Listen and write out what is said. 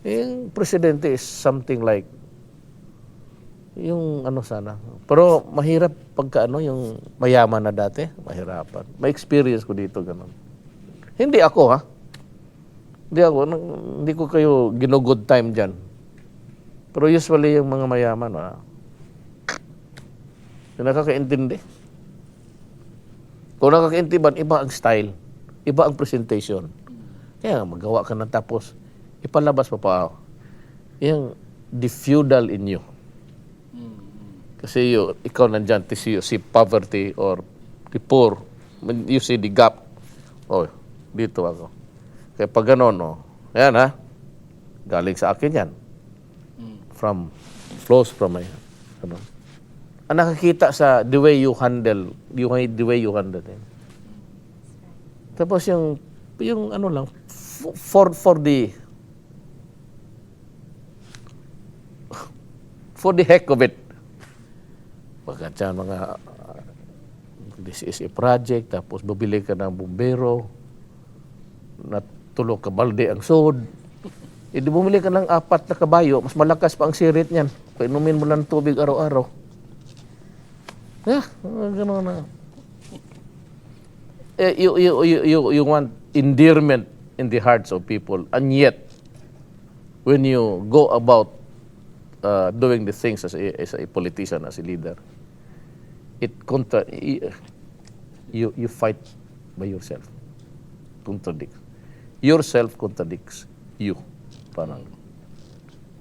Yung presidente is something like, yung ano sana. Pero mahirap pagka ano, yung mayaman na dati, mahirapan. May experience ko dito, ganun. Hindi ako, ha? Hindi ko kayo ginugood time dyan. Pero usually yung mga mayaman, yung nakakaintindi. Kung nakakaintiban, iba ang style, iba ang presentation. Kaya magawa ka na tapos, ipalabas mo pa. Yung the feudal in you. Kasi ikaw nandyan, you see poverty or the poor, you see the gap. Oh, dito ako. Kaya pag gano'n, yan ha, galing sa akin yan. Flows from my, ano. Ang nakakita sa the way you handle it. Tapos yung ano lang, for the heck of it. Pagkat siya this is a project, tapos bubili ka ng bumbero, natulog ka balde ang sod. Di bumili ka ng 4 na kabayo, mas malakas pa ang sirit niyan. Painumin mo lang tubig araw-araw. Gano'n na. You want endearment in the hearts of people, and yet, when you go about doing the things as a politician, as a leader, you fight by yourself. Yourself contradicts you. Parang